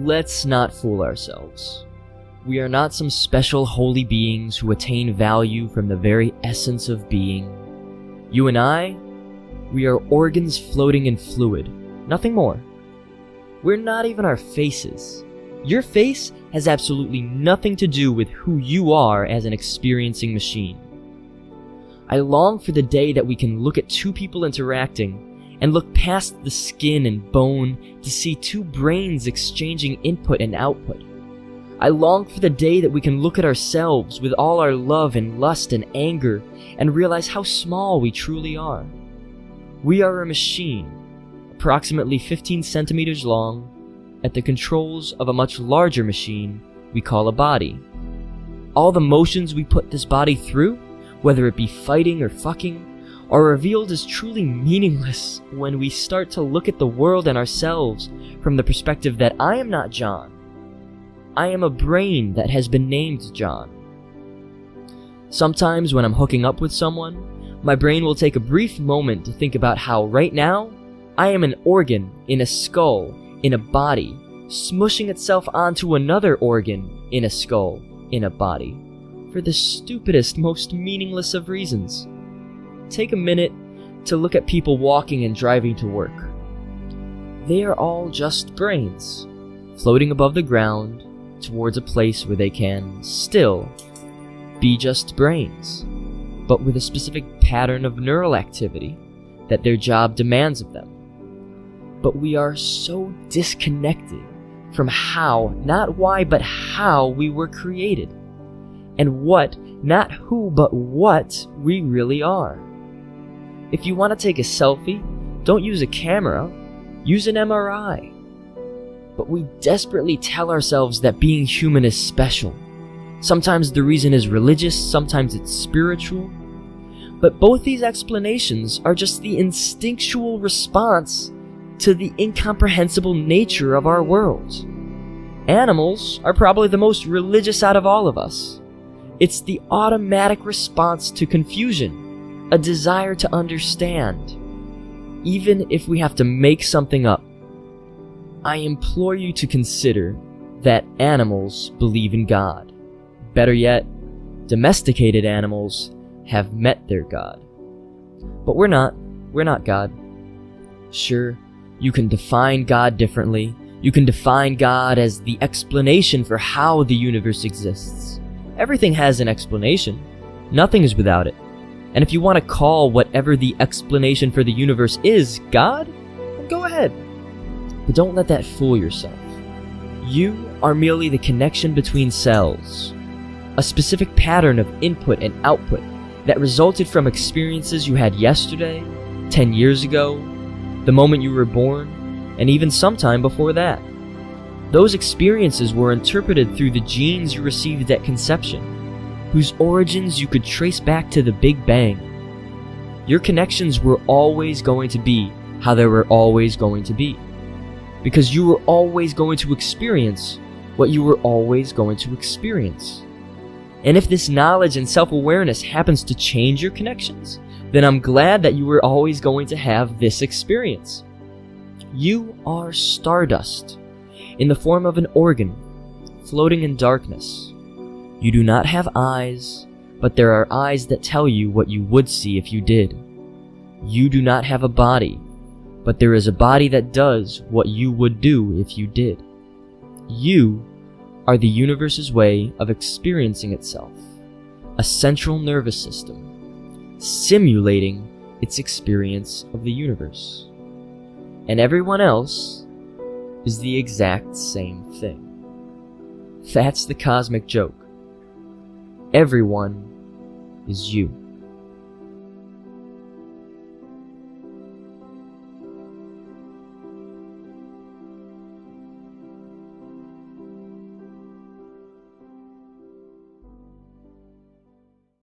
Let's not fool ourselves. We are not some special holy beings who attain value from the very essence of being. You and I, we are organs floating in fluid, nothing more. We're not even our faces. Your face has absolutely nothing to do with who you are as an experiencing machine. I long for the day that we can look at two people interacting and look past the skin and bone to see two brains exchanging input and output. I long for the day that we can look at ourselves with all our love and lust and anger and realize how small we truly are. We are a machine, approximately 15 centimeters long, at the controls of a much larger machine we call a body. All the motions we put this body through, whether it be fighting or fucking, are revealed as truly meaningless when we start to look at the world and ourselves from the perspective that I am not John. I am a brain that has been named John. Sometimes when I'm hooking up with someone, my brain will take a brief moment to think about how right now, I am an organ in a skull, in a body, smushing itself onto another organ in a skull, in a body, for the stupidest, most meaningless of reasons. Take a minute to look at people walking and driving to work. They are all just brains, floating above the ground towards a place where they can still be just brains, but with a specific pattern of neural activity that their job demands of them. But we are so disconnected from how, not why, but how we were created, and what, not who, but what we really are. If you want to take a selfie, don't use a camera, use an MRI. But we desperately tell ourselves that being human is special. Sometimes the reason is religious, sometimes it's spiritual. But both these explanations are just the instinctual response to the incomprehensible nature of our world. Animals are probably the most religious out of all of us. It's the automatic response to confusion, a desire to understand, even if we have to make something up. I implore you to consider that animals believe in God. Better yet, domesticated animals have met their God. But we're not God. Sure, you can define God differently. You can define God as the explanation for how the universe exists. Everything has an explanation. Nothing is without it. And if you want to call whatever the explanation for the universe is God, then go ahead. But don't let that fool yourself. You are merely the connection between cells, a specific pattern of input and output that resulted from experiences you had yesterday, 10 years ago, the moment you were born, and even sometime before that. Those experiences were interpreted through the genes you received at conception, whose origins you could trace back to the Big Bang. Your connections were always going to be how they were always going to be, because you were always going to experience what you were always going to experience. And if this knowledge and self-awareness happens to change your connections, then I'm glad that you were always going to have this experience. You are stardust, in the form of an organ, floating in darkness. You do not have eyes, but there are eyes that tell you what you would see if you did. You do not have a body, but there is a body that does what you would do if you did. You are the universe's way of experiencing itself, a central nervous system, simulating its experience of the universe. And everyone else is the exact same thing. That's the cosmic joke. Everyone is you.